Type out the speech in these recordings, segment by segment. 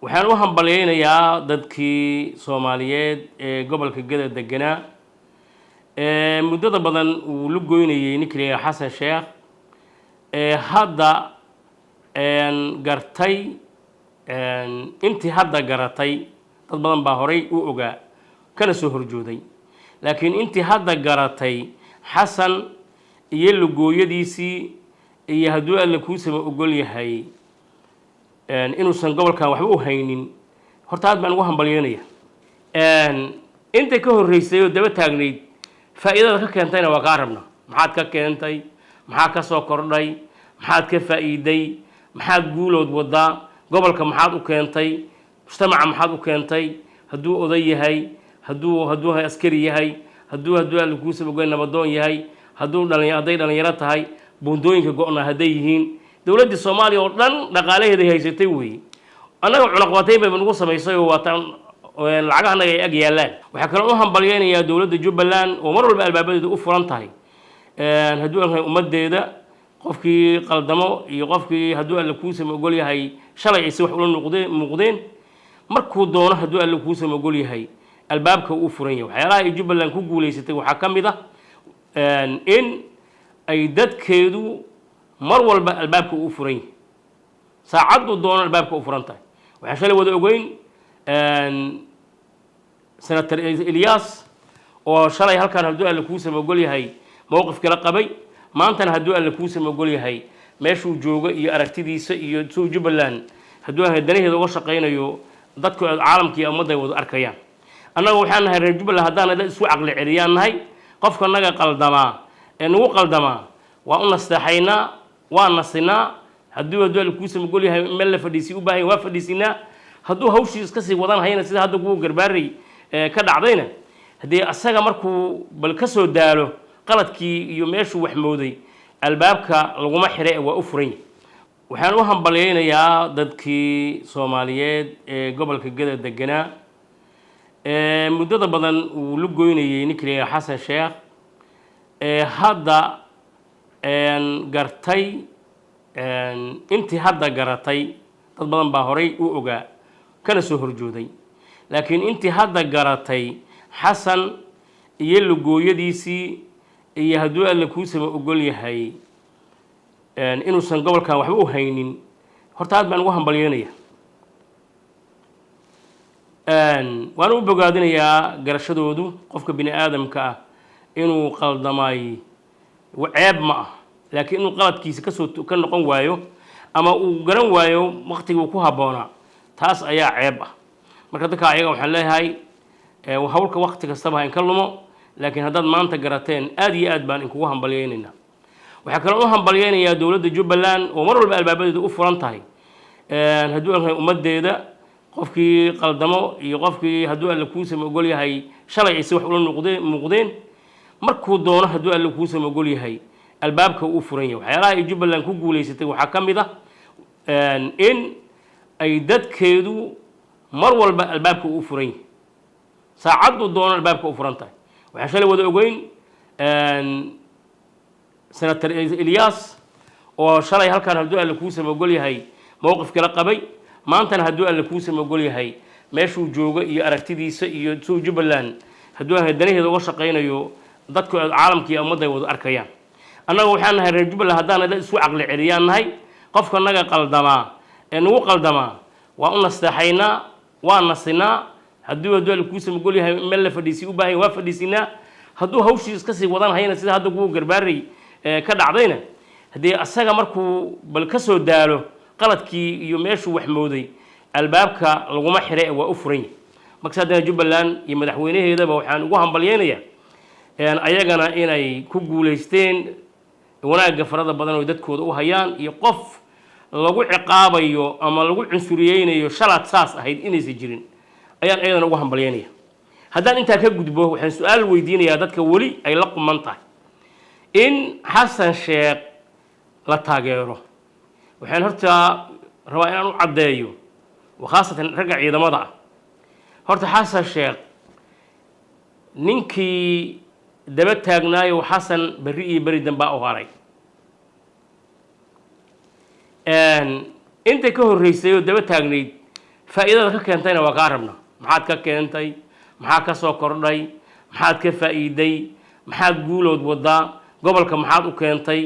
waxaan u hambaleynayaa dadkii Soomaaliyeed ee gobolka Gada deganaa muddada badan uu la goynayay ninkii Xasan Sheekh hadda gartay intii hadda garatay dad badan baa horay u ogaa kana soo horjooday laakiin intii hadda garatay Xasan iyo lugooyadiisii iyo hadduu alla ku sama ogol yahay inuusan gobolkan waxba u haynin horta aad baan ugu hambalyeynaya inta ka horeysay oo daba taagnayd faa'iidada ka keentayna waa ka rabna maxaad ka keentay maxaa ka soo kordhay maxaad ka faa'iiday maxaad guulood wadaa gobolka maxaad u keentay mujtamaca maxaad u keentay hadduu oday yahay hadduu askari yahay hadduu alla ku sama ogol nabadoon yahay hadday dhalinyaro tahay buundooyinka go'na hadday yihiin dawladda Soomaaliya oo dhan dhaqaalaheeda haysatay weey anaga cunaqabateyn bay nagu samaysay oo waatan lacagaha ay ag yaalaan waxa kale oo hambalyeynaya dawladda Jubbaland oo mar walba albaabadeedu u furan tahay hadduu aan ummadeeda qofkii qaldamo iyo qofkii hadduu alla ku sama ogol yahay shalay ay wax ula muuqdeen markuu doono hadduu alla ku sama ogol yahay albaabka uu furan yahay waxyaalaha ay Jubbaland ku guuleysatay waxa kamid ah in ay dadkeedu mar walba albaabka uu furan yahay saacadu doono albaabka uu furan tahay waxa shalay wada ogeyn senator Ilyas oo shalay halkan hadduu alla ku sama ogol yahay mowqif kala qabay maantana hadduu alla ku sama ogol yahay meeshuu joogo iyo aragtidiisa iyo soo Jubbaland hadduu danaheeda uga shaqeynayo dadku caalamka iyo ummadda wada arkayaan annagu waxaan nahay reer Jubbaland haddaan isku aqli celiyaan nahay qofka naga qaldama nagu qaldama waa u nasteexaynaa waa nasinaa hadduu alla ku sama ogol yahay meel la fadhiisi u baahan waa fadhiisinaa hadduu hawshii iska sii wadan hayna sida hadda kuwa garbaaray ka dhacdayna hadii asaga markuu bal ka soo daalo qaladkii iyo meeshuu wax mooday albaabka laguma xirey waa u furan waxaan u hambaleynayaa dadkii Soomaaliyeed ee gobolka Gada deganaa muddada badan uu la goynayay ninkii Xasan Sheekh hadda gartay intii hadda garatay dad badan baa horay u ogaa kana soo horjooday laakiin intii hadda garatay Xasan iyo lugooyadiisii iyo hadduu alla ku sama ogol yahay inuusan gobolkan waxba u haynin horta aad baan ugu hambalyeynaya waan u bogaadinayaa garashadoodu qofka bini aadamka ah inuu qaldamay ceeb ma ah laakiin inuu qaladkiisa ka noqon waayo ama uu garan waayo waqtiga uu ku haboona taas ayaa ceeb ah marka dadka ayaga waxaan leeyahay hawlka waqti kastaba in ka lumo laakiin haddaad maanta garateen aad iyo aad baan inkugu hambalyeynayna waxa kale oo hambalyeynaya dawladda Jubbaland oo mar walba albaabadeedu u furan tahay hadduu aan ummadeeda qofkii qaldamo iyo qofkii hadduu alla ku sama ogol yahay shalay ay wax ula muuqdeen markuu doono hadduu alla ku sama ogol yahay albaabka uu furan yahay waxyaalaha ay Jubbaland ku guuleysatay waxa kamid ah in ay dadkeedu mar walba albaabka uu furan yahay saacadu doono albaabka uu furan tahay waxa shalay wada ogeyn senator Ilyas oo shalay halkan hadduu alla ku sama ogol yahay mowqif kala qabay maantana hadduu alla ku sama ogol yahay meeshuu joogo iyo aragtidiisa iyo soo Jubbaland hadduu danaheeda uga shaqeynayo dadku caalamka iyo ummadda wada arkayaan annagu waxaan nahay reer Jubbaland haddaan isku aqli celiyaan nahay qofka naga qaldama nagu qaldama waa u nasteexaynaa waa nasinaa hadduu alla ku sama ogol yahay meel la fadhiisi u baahan waa fadhiisinaa hadduu hawshii iska sii wadan hayna sida hadda kuwa garbaaray ka dhacdayna hadii asaga markuu bal ka soo daalo qaladkii iyo meeshuu wax mooday albaabka laguma xirey waa u furan marka hadda Jubbaland iyo madaxweynaheedaba waxaan ugu hambalyeynaya ayagana inay ku guuleysteen wanaaga farada badan oo dadkooda u hayaan iyo qof lagu ciqaabayo ama lagu cunsuriyeynayo shalad saas ahayd inaysan jirin ayaan ayadana ugu hambalyeynaya haddaan intaa ka gudbo waxaan su'aal weydiinayaa dadka wali ay la quman tahay in Xasan Sheekh la taageero waxaan horta rabaa inaan u cadeeyo khaasatan ragga ciidamada ah horta Xasan Sheekh ninkii daba taagnaayo Xasan bari iyo bari dambaa u haray inta ka horeysay oo daba taagnayd faa'iidada ka keentayna waa kaa rabnaa maxaad ka keentay maxaa ka soo kordhay maxaad ka faa'iiday maxaad guulood wadaa gobolka maxaad u keentay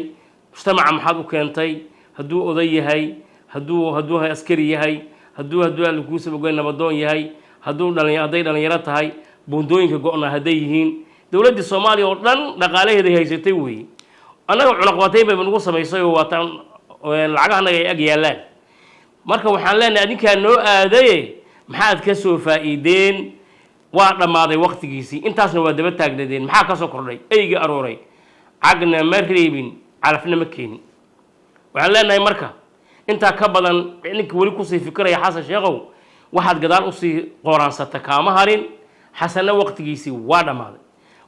mujtamaca maxaad u keentay hadduu oday yahay hadduu askari yahay hadduu laguusaba ogeyn nabadoon yahay hadday dhalinyaro tahay buundooyinka go-na hadday yihiin dowladdii soomaaliya oo dhan dhaqaalaheeday haysatay weeye annaga cunaqabatayn bayba nagu samaysay oo waataan lacagahanaga ay ag yaallaan marka waxaan leenahay adinkaa noo aadaye maxaad ka soo faa'iideen waa dhammaaday waqtigiisii intaasna waa daba taagnadeen maxaa ka soo kordhay eyga arooray cagna ma reebin calafna ma keenin waxaan leenahay marka intaa ka badan ninka weli kusii fikiraya xasan sheekhow waxaad gadaal usii qooraansata kaama harin xasanna waqtigiisii waa dhammaaday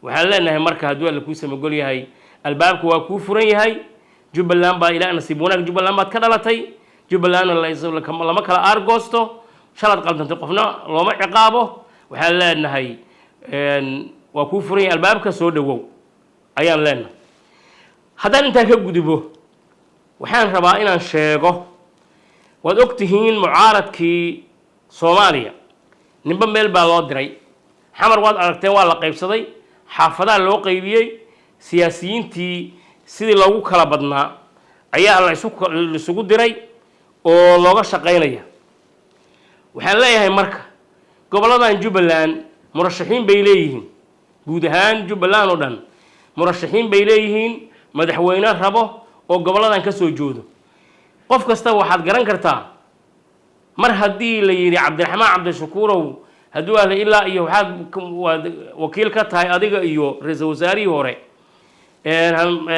waxaan leenahay marka hadduu alla kuu samagol yahay albaabka waa kuu furan yahay jubbaland baa ilaa nasiib wanaag jubbaland baad ka dhalatay jubbalandna lama kala aargoosto shalaad qaldantay qofna looma ciqaabo waxaan leenahay waa kuu furan yahay albaabka soo dhawow ayaan leenahay haddaan intaan ka gudubo waxaan rabaa inaan sheego waad og tihiin mucaaradkii soomaaliya ninba meel baa loo diray xamar waad aragteen waa la qaybsaday xaafadaha loo qaybiyey siyaasiyiintii sidii loogu kala badnaa ayaa laisugu diray oo looga shaqaynaya waxaan leeyahay marka goboladan jubbaland murashaxiin bay leeyihiin guud ahaan jubbaland oo dhan murashaxiin bay leeyihiin madaxweyne rabo oo goboladan ka soo joodo qof kasta waxaad garan kartaa mar haddii la yidhi cabdiraxmaan cabdishakuurow hadduu ahla ilaa iyo waxaad wakiil ka tahay adiga iyo ra-iisul wasaarihii hore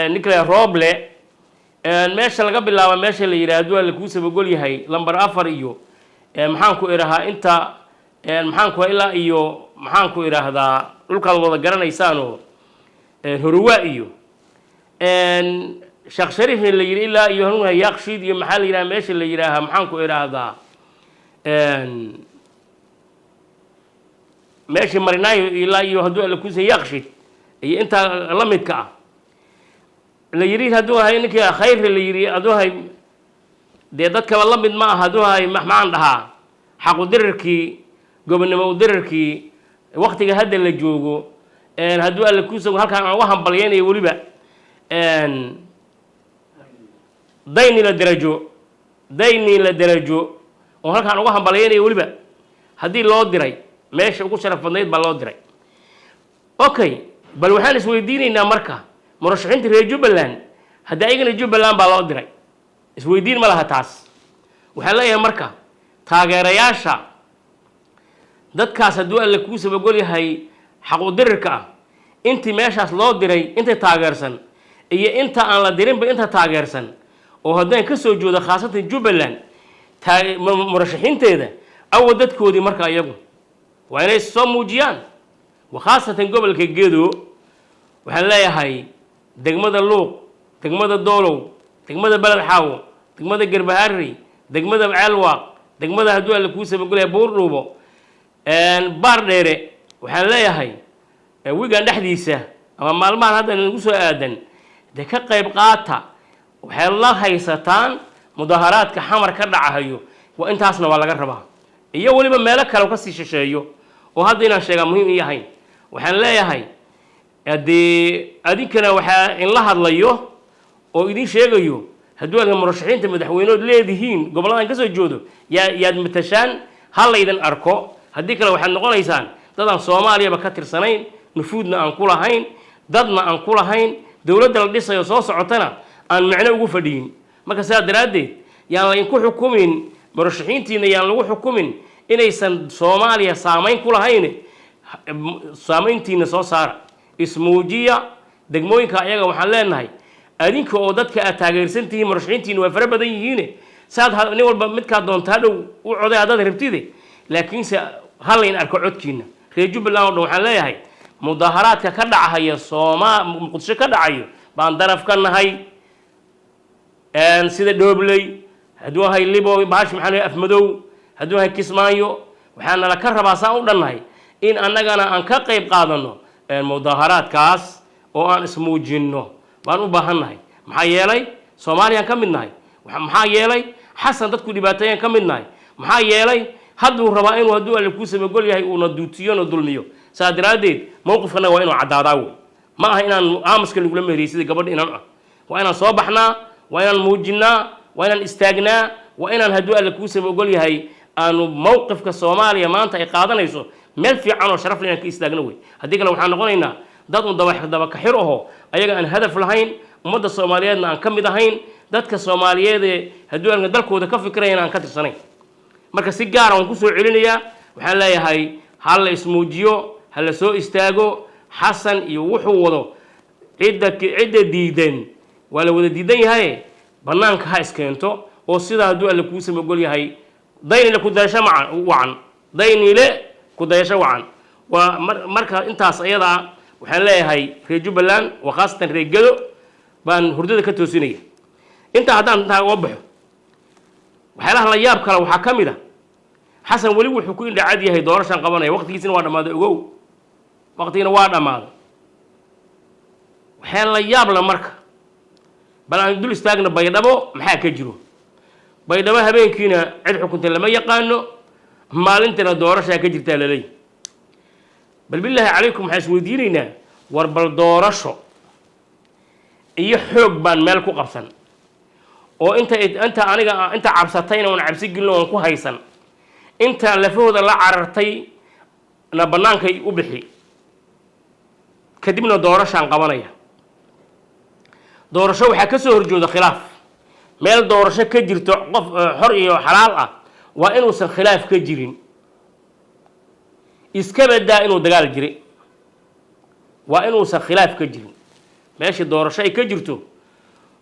nicola roble meesha laga bilaabo meesha la yidhi hadduu ahla kuu sabagol yahay lamber 4 iyo maxaanku idhahaa inta maxaanku ilaa iyo maxaanku idhaahdaa dhulkaad wada garanaysaanoo horuwaa iyo sheekh shariifna la yidhi ilaa iyo hanuunha yaaqshiid iyo maxaa la yidhaha meesha la yidhaahaa maxaanku idhaahdaa meeshii marinaayo ilaa iyo hadduu alla kuusa yaaqshiid iyo intaa la midka ah la yidhi hadduu ahay ninkii khayrka la yidhi hadduu ahay dee dadkaba la mid ma aha hadduu ahay maxaan dhahaa xaqu dirarkii gobonnimo dirarkii waqtiga hadda la joogo hadduu alla kuusa halkaan aan uga hambalyaynayo weliba dayni la darajo oo halkaan uga hambalyaynayo weliba haddii loo diray meesha ugu sharaf badnayd baa loo diray okay bal waxaan isweydiinaynaa marka murashaxiinta reer jubbaland haddii ayagana jubbaland baa loo diray isweydiin ma laha taas waxaan leeyahay marka taageerayaasha dadkaas hadduu alla kuu sabagol yahay xaqudirirka ah intii meeshaas loo diray inta taageersan iyo inta aan la dirinba inta taageersan oo haddaan ka soo jooda khaasatan jubbaland murashaxiinteeda awa dadkoodii marka iyagu waa inay soo muujiyaan wakhaasatan gobolka gedo waxaan leeyahay degmada luuq degmada doolow degmada beled xaawo degmada garbaharri degmada ceelwaaq degmada hadduu alla kuu sabagolaya buurdhuubo baar dheere waxaan leeyahay wigan dhexdiisa ama maalmahan hadda nagu soo aadan dee ka qayb qaata waxay la haysataan mudaharaadka xamar ka dhacahayo waa intaasna waa laga rabaa iyo weliba meelo kale kasii shisheeyo oo hadda inaan sheegaa muhiim ii ahayn waxaan leeyahay dee adinkana waxaa in la hadlayo oo idin sheegayo hadduu aad murashaxiinta madaxweynood leedihiin goboladan ka soo joodo yaad matashaan ha laydan arko haddii kale waxaad noqonaysaan dad aan soomaaliyaba ka tirsanayn nufuudna aan ku lahayn dadna aan ku lahayn dowladda la dhisayo soo socotana aan macno ugu fadhiyin marka sidaa daraaddeed yaan laydinku xukumin murashaxiintiina yaan lagu xukumin inaysan soomaaliya saamayn ku lahayn saamayntiina soo saara ismuujiya degmooyinka ayaga waxaan leenahay adinka oo dadka aad taageersan tihiin murashaxiintiina waa fara badan yihiine saad nin walba midkaa doonta hadhow u coday haddaad rabtide laakiinse ha layn arko codkiina reer jubbaland oo dhan waxaan leeyahay mudaharaadka ka dhacahaya muqdisho ka dhacayo baan daraf ka nahay sida dhoobley hadduu ahay libo bahash maxaa afmadow hadduu ahay kismaayo waxaana la ka rabaa saan u dhannahay in annagana aan ka qayb qaadano mudaharaadkaas oo aan ismuujinno baan u baahan nahay maxaa yeelay soomaaliyaan ka mid nahay maxaa yeelay xasan dadku dhibaateeyaan ka mid nahay maxaa yeelay hadduu rabaa inuu hadduu alle kuu samagol yahay uuna duutiyo na dulmiyo saa daraaddeed mowqifkana waa inuu caddaadaa wey ma aha inaan aamuska lagula meheriyey sida gabadha inan ah waa inaan soo baxnaa waa inaan muujinnaa waa inaan istaagnaa waa inaan hadduu alle kuu samagol yahay aanu mowqifka soomaaliya maanta ay qaadanayso meel fiican oo sharaf leh inaan ka istaagno wey haddii kale waxaan noqonaynaa dad un dabakaxir aho ayaga aan hadaf lahayn ummadda soomaaliyeedna aan ka mid ahayn dadka soomaaliyeedee hadduu aan dalkooda ka fikirayn aan ka tirsanayn marka si gaara waan kusoo celinayaa waxaan leeyahay ha la ismuujiyo ha la soo istaago xasan iyo wuxuu wado cidda diidan waa la wada diidan yahay bannaanka ha iskeento oo sidaa hadduu alle kuu samagol yahay daynile ku dayasho wacan daynile ku dayasho wacan waa marka intaas ayadaa waxaan leeyahay reer jubbaland waa khaasatan reer gedo baan hurdada ka toosinaya intaa haddaan intaa uga baxo waxyaalaha la yaab kale waxaa ka mid a xasan weli wuxuu ku indhacad yahay doorashaan qabanaya waqtigiisina waa dhammaaday ogow waqtigina waa dhammaaday waxyaa la yaab la marka bal aan dul istaagna baydhabo maxaa ka jiro baydhabo habeenkiina cid xukunta lama yaqaano maalintana doorashaa ka jirtaa laleeyahy bal bilaahi calaykum waxaan isweydiinaynaa war bal doorasho iyo xoog baan meel ku qabsan oo inta aniga inta cabsatayna oon cabsi gelin oon ku haysan inta lafahooda la carartay na bannaankay u bixi kadibna doorashaan qabanaya doorasho waxaa ka soo horjooda khilaaf meel doorasho ka jirto qof xor iyo xalaal ah waa inuusan khilaaf ka jirin iska badaa inuu dagaal jiray waa inuusan khilaaf ka jirin meeshii doorasho ay ka jirto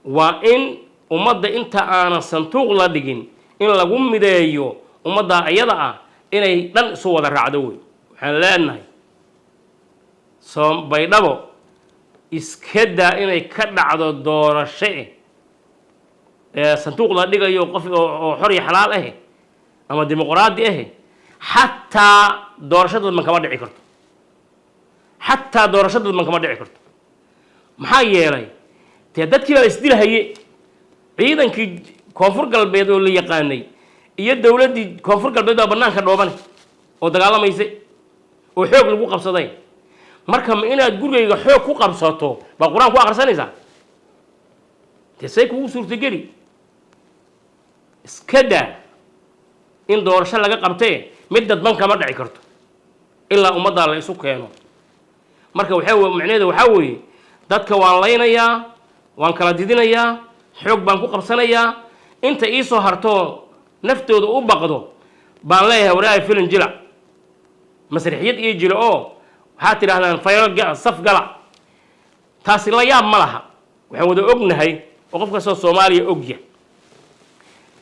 waa in ummadda inta aanan sanduuq la dhigin in lagu mideeyo ummadda iyada ah inay dhan isu wada raacdo wey waxaan leenahay baydhabo iska daa inay ka dhacdo doorasho sanduuq la dhigayo qof oo xor iyo xalaal ah ama dimuqraadi ah xataa doorasho dadban kama dhici karto xataa doorasho dadban kama dhici karto maxaa yeelay dee dadkii baa isdilhaye ciidankii koonfur galbeed oo la yaqaanay iyo dowladdii koonfur galbeed baa bannaanka dhoobane oo dagaalamaysay oo xoog lagu qabsaday marka ma inaad gurigayga xoog ku qabsato baa qur-aan ku akhrisanaysaa dee say kugu suurtogeli iska daa in doorasho laga qabtee mid dadban kama dhici karto ilaa ummaddaa la isu keeno marka macnaheeda waxaa weeye dadka waan laynayaa waan kala didinayaa xoog baan ku qabsanayaa inta iisoo hartoo naftooda u baqdo baan leeyahay waraahay filan jila masrixiyad iyo jilo oo waxaad tidhaahdaan faylo saf gala taasi la yaab ma laha waxaan wada ognahay oo qof kastoo soomaaliya ogya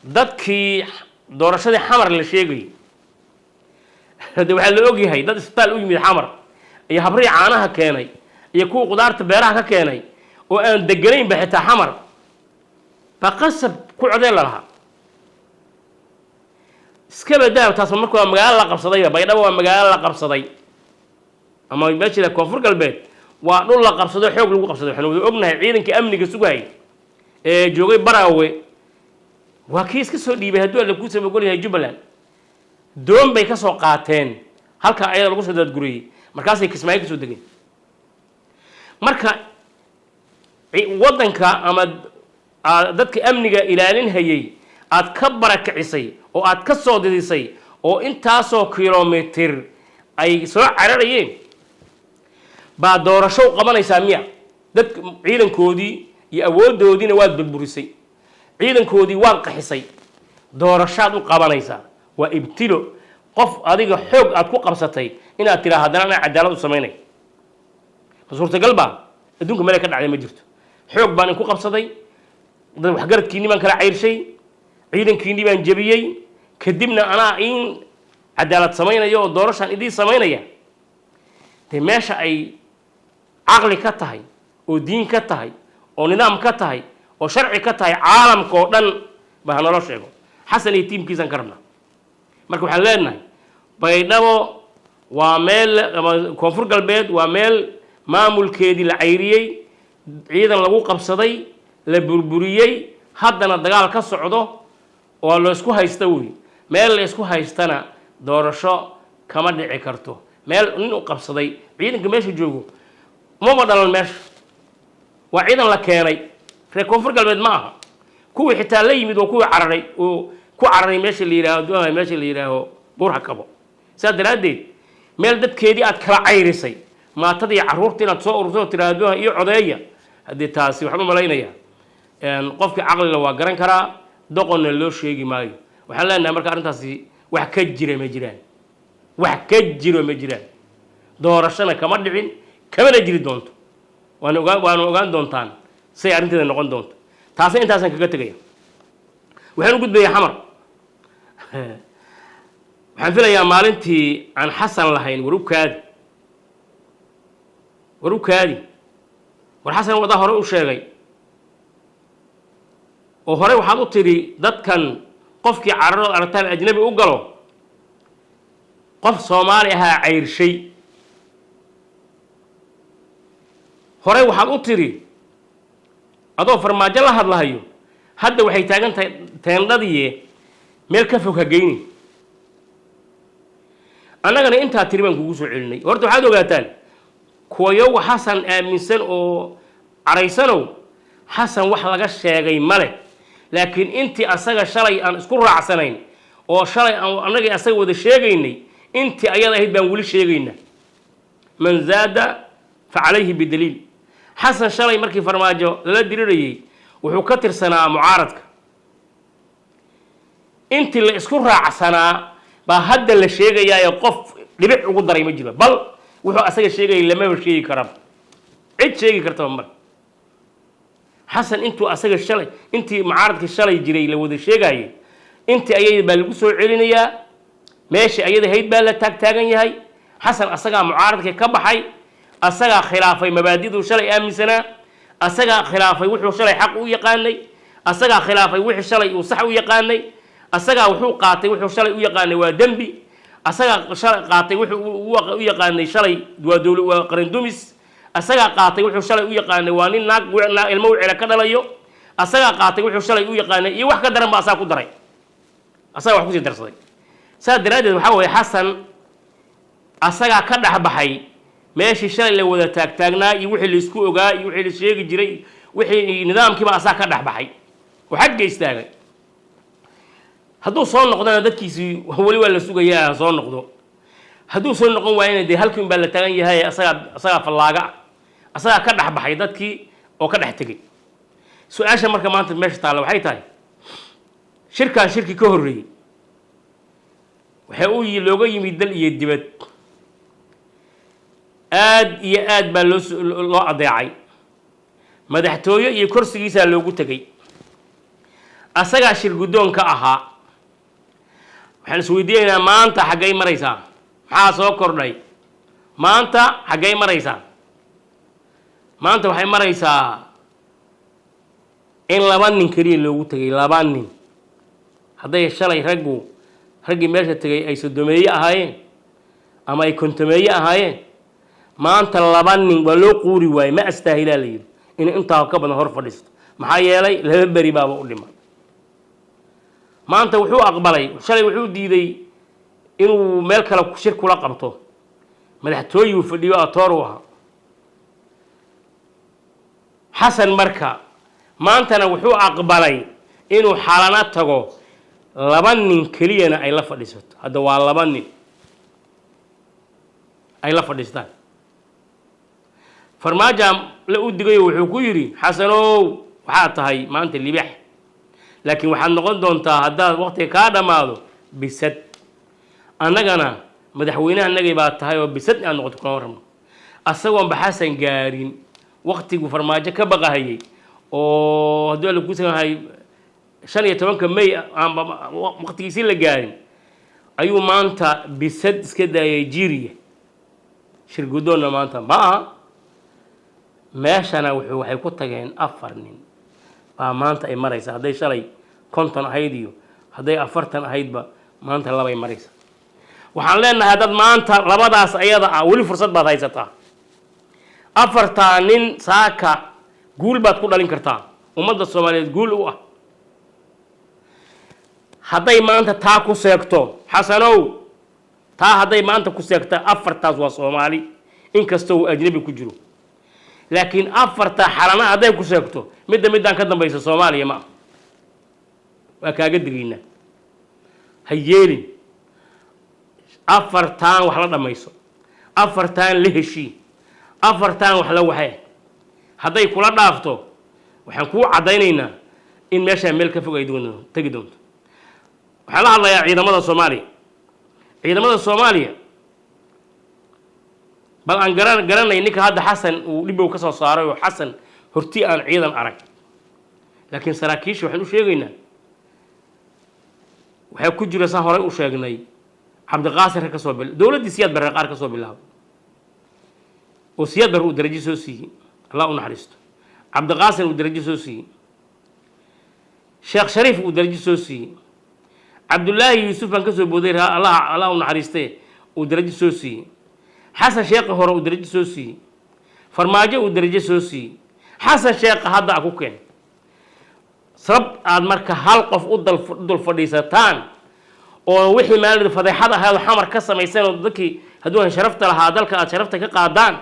dadkii doorashadii xamar la sheegayay de waxaa la ogyahay dad isbitaal u yimid xamar iyo habrii caanaha keenay iyo kuwa qudaarta beeraha ka keenay oo aan deganaynba xitaa xamar baa qasab ku codeen la lahaa iska badaa taas marka waa magaalo la qabsadayba baydhabo waa magaalo la qabsaday ama meeshii koonfur galbeed waa dhul la qabsado xoog lagu qabsaday waxaan wada ognahay ciidankii amniga sugayay ee joogay baraawe waa kii iska soo dhiibay hadduu alla kuu samagol yahay jubbaland doon bay ka soo qaateen halkaa ayada lagu soo daadguriyey markaasay kismaayo ka soo degeen marka waddanka ama dadka amniga ilaalin hayay aad ka barakicisay oo aad ka soo didisay oo intaasoo kilomitir ay soo cararayeen baa doorasho u qabanaysaa miya dadka ciidankoodii iyo awooddoodiina waad burburisay ciidankoodii waad qaxisay doorashaad u qabanaysaa waa ibtilo qof adiga xoog aad ku qabsatay inaad tiraa haddana anaa cadaalad u samaynay ma suurtagal baa adduunka meel ka dhacday ma jirto xoog baan inku qabsaday dad waxgaradkiinni baan kala cayrshay ciidankiinni baan jebiyey kadibna anaa in cadaalad samaynaya oo doorashaan idiin samaynaya dee meesha ay caqli ka tahay oo diin ka tahay oo nidaam ka tahay oo sharci ka tahay caalamka oo dhan ba hanaloo sheego xasan iyo tiimkiisaan ka rabnaa marka waxaan leenahay baydhabo waa meel koonfur galbeed waa meel maamulkeedii la cayriyey ciidan lagu qabsaday la burburiyey haddana dagaal ka socdo oo la isku haysta wey meel la isku haystana doorasho kama dhici karto meel nin u qabsaday ciidanka meesha joogo uma dhalan meesha waa ciidan la keenay reer koonfur galbeed ma aha kuwii xitaa la yimid oo kuwii cararay oo ku cararay meesha la yiraahdo meesha la yiraahdo buur hakabo saa daraadeed meel dadkeedii aad kala cayrisay maatadii caruurtii inaad soo ururto tiraahdo iyo codeeya hadii taasi waxaan u malaynayaa qofkii caqliga waa garan karaa doqonna loo sheegi maayo waxaan leenahay marka arrintaasi wax ka jira ma jiraan wax ka jiro ma jiraan doorashana kama dhicin kamana jiri doonto waana ogaan doontaan say arrinteeda noqon doonto taasna intaasan kaga tegaya waxaan u gudbayaa xamar waxaan filayaa maalintii aan xasan lahayn warubkaadi war xasan wadaa hore u sheegay oo hore waxaad u tiri dadkan qofkii cararo aragtaan ajnabi u galo qof Soomaali ahaa cayrshay hore waxaad u tiri adoo farmaajo la hadlahayo hadda waxay taagan tahay teendadii meel ka fog hageyni annagana intaa tiri baan kugu soo celinay horta waxaad ogaataan kuwayow xasan aaminsan oo caraysanow xasan wax laga sheegay male laakiin intii asaga shalay aan isku raacsanayn oo shalay aan annaga asaga wada sheegaynay intii ayada ahayd baan wali sheegaynaa man zaada fa alayhi bidaliil xasan shalay markii farmaajo la dirirayay wuxuu ka tirsanaa mucaaradka intii la isku raacsanaa baa hadda la sheegayaa qof dhibic ugu daray ma jiro bal wuxuu asaga sheegay lama sheegi karo cid sheegi karta mar xasan intuu asaga shalay intii mucaaradka shalay jiray la wada sheegayay intii ayay baa lagu soo celinayaa meeshii ayada hayd baa la taagan yahay xasan asaga mucaaradka ka baxay asaga khilaafay mabaadidu shalay aaminsana asaga khilaafay wuxuu shalay xaq u yaqaanay asaga khilaafay wixii shalay uu sax u yaqaanay asaga wuxuu qaatay wuxuu shalay u yaqaanay waa dambi asaga shalay qaatay wuxuu u yaqaanay shalay waa dawlad waa qaran dumis asaga qaatay wuxuu shalay u yaqaanay waa nin naag ilmo wicila ka dhalayo asaga qaatay wuxuu shalay u yaqaanay iyo wax ka daran ba asaga ku daray asaga wax ku sii darsaday saa daraadeed waxa weeye xasan asaga ka dhaxbaxay meeshii shalay la wada taagnaa iyo wixii la isku ogaa iyo wixii la sheegi jiray wixii nidaamkiiba asaga ka dhaxbaxay oo xagga istaagay hadduu soo noqdana dadkiisii wali waa la sugayaa soo noqdo hadduu soo noqon waayna dee halkii baa la taagan yahay asaga fallaaga asaga ka dhaxbaxay dadkii oo ka dhex tegay su-aasha marka maanta meesha taalla waxay tahay shirkan shirki ka horreeyey waxa uu looga yimid dal iyo dibad aad iyo aad baa loo adeecay madaxtooyo iyo kursigiisa loogu tagay asaga shir guddoon ka ahaa waxaan isweydiinaynaa maanta xaggay maraysaa maxaa soo kordhay maanta xaggay maraysaa maanta waxay maraysaa in laba nin kaliya loogu tagay laba nin hadday shalay raggii meesha tagay ay sodomeeye ahaayeen ama ay kontomeeye ahaayeen maanta laba nin waa loo quuri waayey ma astaahilaa la yidhi inay intaa ka badan hor fadhiisto maxaa yeelay laba beri baaba u dhiman maanta wuxuu aqbalay shalay wuxuu diiday inuu meel kale shir kula qabto madaxtooyuu fadhiyo atoor u ahaa xasan marka maantana wuxuu aqbalay inuu xalana tago laba nin keliyana ay la fadhiisato hadda waa laba nin ay la fadhiistaan farmaajo la u digayo wuxuu ku yidhi xasanow waxaad tahay maanta libax laakiin waxaad noqon doontaa haddaad waqtiga kaa dhammaado bisad annagana madaxweynaha annagay baa tahay oo bisad aad noqoto kuma rabno asagoonba xasan gaarin waqtigu farmaajo ka baqahayay oo haddii alla ku sanahay 15 May waqtigiisii la gaarin ayuu maanta bisad iska daayay jiiriya shir guddoonna maanta ma aha meeshana waxay ku tageen 4 nin baa maanta ay maraysa hadday shalay 50 ahayd iyo hadday 40 ahaydba maanta labay maraysa waxaan leenahay dad maanta labadaas ayada ah wali fursad baad haysataa 4 nin saaka guul baad ku dhalin kartaa ummadda Soomaaliyeed guul u ah hadday maanta taa ku seegto xasanow هذا ما أنت كسيكتا أفرتاز وصومالي إن كستو أجنبي كجرو لكن أفرتا حرنا هذا كسيكتو مدة كدن بيس الصومالي ما وكاقدرينا هيالي أفرتان وحلا ميسو أفرتان لهشي أفرتان وحلا وحي هذا يكون دافتو وحنكو عدينينا إن ماشي ملك فوق يدون تجدون وحلا الله يا عيدمada Soomaaliya ciidamada Soomaaliya bal aan garanay ninka hadda Xasan uu dhibow ka soo saaray oo Xasan hortii aan ciidan arag laakiin saraakiisha waxaan u sheegaynaa waxay ku jira sa horay u sheegnay Cabdiqaasim ka soo bil dawladda Siyaad Barre qaar ka soo bilaabo oo Siyaad Barre uu darajo soo siiyay Allah u naxariisto Cabdiqaasim uu darajo soo siiyay Sheekh Shariif uu darajo soo siiyay Abdullahi Yusuf aan ka soo booday Allah u naxariistay uu darajo soo siiyay حسن شيخ هو ودرجة سوسي فرماجة ودرجة سوسي حسن شيخ هذا أكوكين سرب أدمرك هالقف أدل فريستان ووحي مال الفضيحة هذا حمر كسر ميسان وذكي هدوها شرفت لها ذلك شرفت كقادان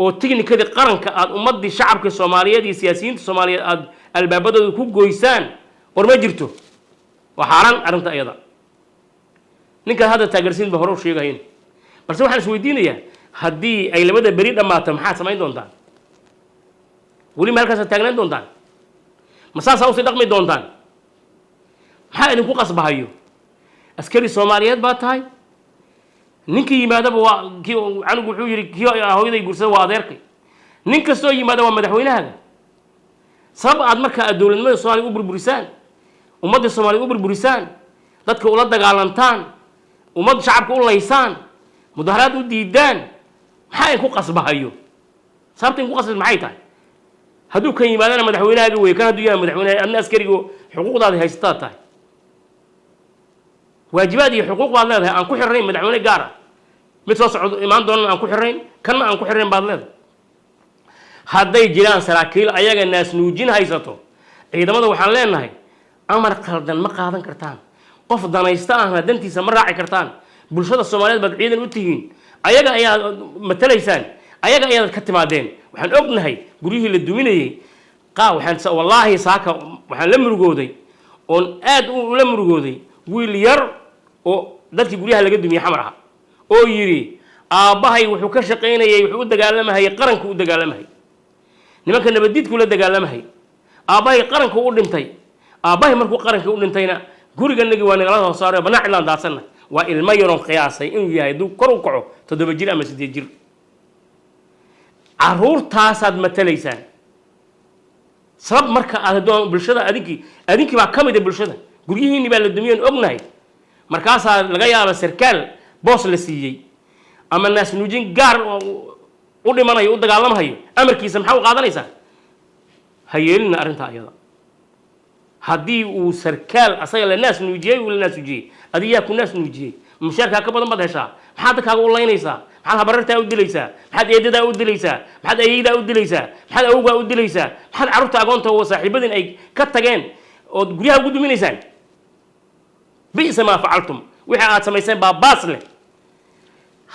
وتجني كذا قرن كأمضي شعب كالصومالية دي سياسيين الصومالية البابدو يكون جويسان ورما جرتو وحارن أرنت أيضا نك هذا تاجرسين بهروش شيء هين بس waxaan isweydiinayaa hadii ay labada bari dhamaato maxaa sameyn doontaan wali halkaas taagnaan doontaan masaasa u sidaqmi doontaan maxaa idinku qasbahayo askari Soomaaliyeed baa tahay ninkii yimaadaba waa kii anigu wuxuu yiri kii hooyaday gursada waa adeerkay nin kasto yimaada waa madaxweynaha sabab aad marka dawladnimada Soomaaliya u burburisaan ummadda Soomaaliya u burburisaan dadka ula dagaalantaan ummad shacabka u laysaan مظاهرات وديدان maxay ku qasbahayo sababta ku qasbay maxay tahay haduu kan yimaadana madaxweynaha way kan haduu yahay madaxweynaha anna askarigu xuquuqdaada haystaa tahay waajibaad iyo xuquuq baad leedahay aan ku xirnayn madaxweyne gaar ah mid soo socdo imaan doona aan ku xirnayn kana aan ku xirnayn baad leedahay haday jiraan saraakiil ayaga naas nuujin haysato ciidamada waxaan leenahay amar qaldan ma qaadan kartaan qof danaysta ah dantiisa ma raaci kartaan bulshada Soomaaliyeed bad ciidan u tihiin ayaga ayaa matalaysaan ayaga ayaa ka timaadeen waxaan ognahay guriyihii la duminayay waxaan wallahi saaka waxaan la murugooday oo aad u la murugooday wiil yar oo dadkii guriyaha laga dumiyay xamar ah oo yiri aabahay wuxuu ka shaqeynayay wuxuu u dagaalamahay qaranku u dagaalamahay nimanka nabadidku la dagaalamahay aabahay qaranku u dhintay aabahay markuu qaranku u dhintayna guriganagi waa nagala soo saaray banaac ilaan daasana waa ilma yaroon qiyaasay inuu yahay duu kor u kaco 7 jir ama 8 jir caruurtaasaad matalaysaan sabab marka aad doon bulshada adinki baa kamid ah bulshada guryihiinni baa la dumiyeen ognahay markaas laga yaabo sarkaal boos la siiyay ama naas nuujin gaar u dhimanayo u dagaalamayo amarkiisa maxaa u qaadanaysaa hayeelina arinta ayada hadii uu sarkaal asaga la naas nuujiyay wala naas nuujiyay adiga ku naas nuujiyay mushaarka ka badan bad heshaa maxaad kaaga u laynaysaa maxaad habarartaa u dilaysaa maxaad eedada u dilaysaa maxaad ayida u dilaysaa maxaad awga u dilaysaa maxaad carruurta agoonta oo saaxiibadin ay ka tageen oo guryaha ugu duminaysaan biisa ma facaltum waxa aad samayseen baabaas leh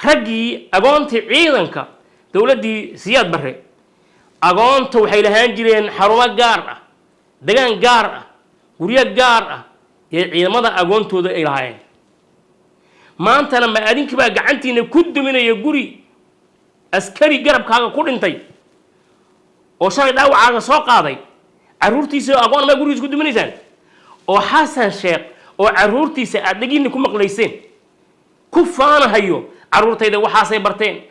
ragii agoontii ciidanka dawladii Siyaad Barre agoonta waxay lahaan jireen xarumo gaar ah deegaan gaar ah guryo gaar ah ee ciidamada agoontooda ay lahaayeen maantana ma adinki baa gacantiina ku duminaya guri askari garabkaaga ku dhintay oo shalay dhaawacaaga soo qaaday caruurtiisa agoon ma gurigiisa ku duminaysaan oo Xasan Sheekh oo caruurtiisa aad dhagiina ku maqlayseen ku faanahayo caruurtayda waxaasay barteen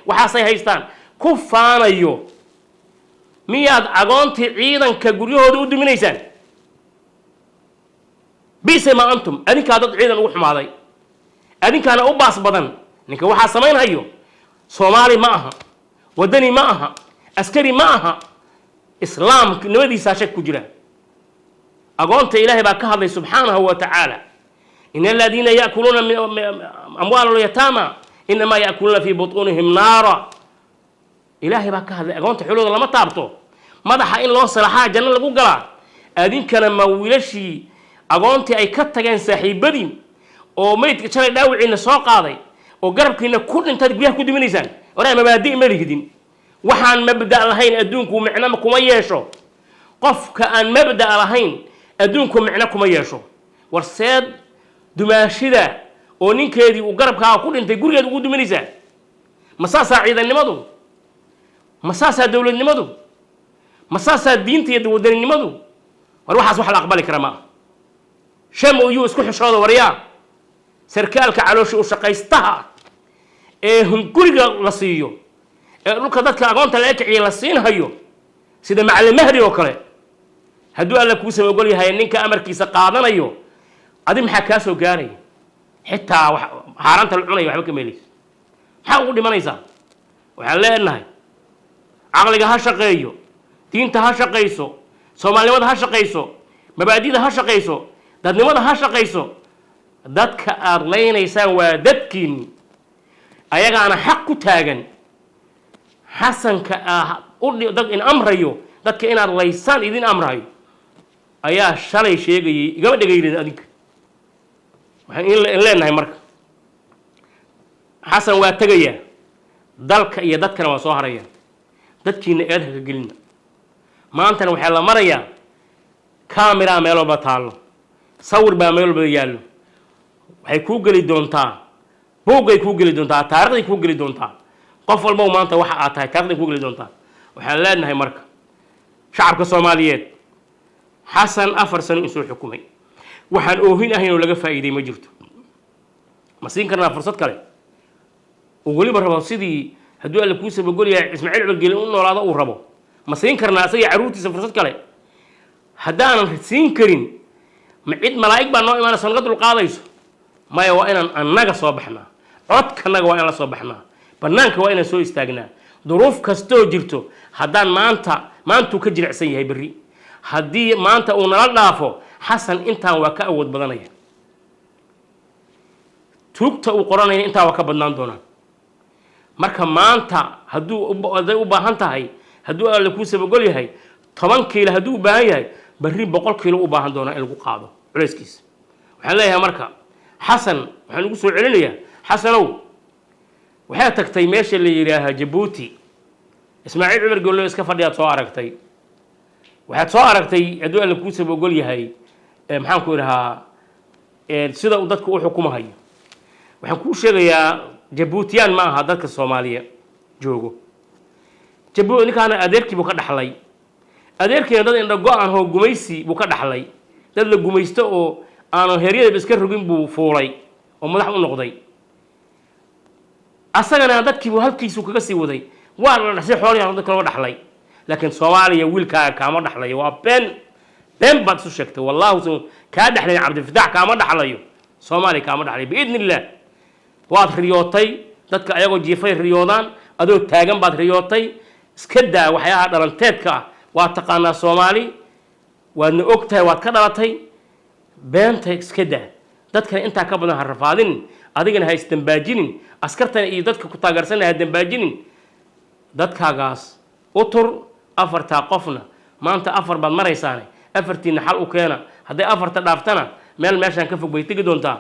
waxaasay haystaan ku faanayo miyaad agoontii ciidanka guryahooda u duminaysaan biisa ma antum adinka dad ciidan ugu xumaaday adinkaana u baas badan ninka waxa sameeynayo Soomaali ma aha wadani ma aha askari ma aha islaam nabadiisa shak ku jira agoonta Ilaahay baa ka hadlay subhanahu wa ta'ala innal ladina ya'kuluna amwalal yatama inma ya'kuluna fi butunihim nara Ilaahay baa ka hadlay agoonta xulooda lama taabto madaxa in loo salaxaa janno lagu galaa adinkana ma wiilashii agoontii ay ka tageen saaxiibadiin oo maydka shalay dhaawiciina soo qaaday oo garabkiina ku dhintay guryaha ku diminaysaan waraa mabaadi' ma lihidin waxaan mabda' lahayn adduunku micno kuma yeesho qofka aan mabda' lahayn adduunku micno kuma yeesho warseed dumaashida oo ninkeedii uu garabkaaga ku dhintay gurigeed ugu diminaysaa masaasaa ciidannimadu masaasaa dowladnimadu masaasaa diinta iyo wadaninimadu war waxaas wax la aqbali kara ma sham uu isku xishooda waryaa sarkaalka calooshi u shaqaystaha ee hunguriga la siiyo ee dhulka dadka agoonta la kiciyo la siinhayo sida macallin mahdi oo kale hadduu alla kuu soo ogol yahay ninka amarkiisa qaadanayo adi maxaa kaa soo gaaray xitaa haaranta la cunaya waxba ka meelaysa maxaa ugu dhimanaysaa waxaan leenahay caqliga ha shaqeeyo diinta ha shaqayso soomaalinimada ha shaqayso mabaadida ha shaqayso dadnimada ha shaqayso dadka aad leynaysaan waa dadkiinni ayagaana xaq ku taagan xasanka dad in amrayo dadka inaad laysaan idin amrayo ayaa shalay sheegayay igama dhegaynin adinka waxaan in leenahay marka xasan waa tegayaa dalka iyo dadkana waa soo haraya dadkiina eed ha ka gelina maantana waxaa la marayaa kaamiraa meel walba taallo sawir baa meel walba yaallo waxay kuu geli doontaa buuggay kuu geli doontaa taarikhday kuu geli doontaa qof walba maanta waxa aad tahay taarikhday kuu geli doontaa waxaan leenahay marka shacabka Soomaaliyeed xasan 4 sano inuu xukumay waxaan oohin ahayn oo laga faa'iiday ma jirto ma siin karnaa fursad kale oo waliba rabo sidii hadduu alla kuu sabab goliya Ismaaciil Cumar uu noolaado uu rabo ma siin karnaa asaga caruurtiisa fursad kale haddaan siin karin ma cid malaa'ig baa noo imaanaysa sanad dul qaadayso maya waa inaan annaga soo baxnaa codkanaga waa in la soo baxnaa banaanka waa inaan soo istaagnaa duruuf kastoo jirto haddaan maantuu ka jilicsan yahay berri haddii maanta uu nala dhaafo xasan intaan waa ka awood badanaya tuugta uu qoranaya intaan waa ka badnaan doonaa marka maanta hadduu u baahan tahay hadduu alla kuu sabagol yahay 10 kiilo hadduu u baahan yahay berri 100 kiilo u baahan doonaa in lagu qaado culayskiisa waxaan leeyahay marka xasan waxaan ugu soo celinayaa xasanow waxay tagtay meesha la yiraahdo Djibouti Ismaaciil Cumar Goolo iska fadhiyaad soo aragtay waxaad soo aragtay hadduu alla kuu sabagol yahay maxaan ku irahaa sida uu dadku u xukumayo waxaan kuu sheegayaa Djiboutiyaan ma aha dadka Soomaaliya joogo Djibouti ninkaana adeerkii buu ka dhaxlay adeerkiina dad indho go'an oo gumaysi buu ka dhaxlay dad la gumaysto oo aanu heeryada iska rogin buu fuulay oo madax u noqday asagana dadkii buu halkiisu kaga sii waday waa la dhaxsay xoolaha dadka loo dhaxlay laakiin Soomaaliya wiilkaaga kaama dhaxlayo waa been baad isu sheegtay wallaahi ka dhaxlay Cabdi Fataax kaama dhaxlayo Soomaaliya kaama dhaxlay biidnillah waad riyootay dadka ayagoo jiifay riyoodaan adoo taagan baad riyootay iska daa waxyaha dhalanteedka waa taqaanaa Soomaali waadna ogtahay waad ka dhalatay beenta iska daa dadkana intaa ka badan ha rafaadin adigana ha isdambaajinin askartana iyo dadka ku taageersan ha dambaajinin dadkaagaas utur afarta qofna maanta afar baad maraysaane afartiina xal u keena haday afarta dhaaftana meel meeshan ka fog bay tagi doontaa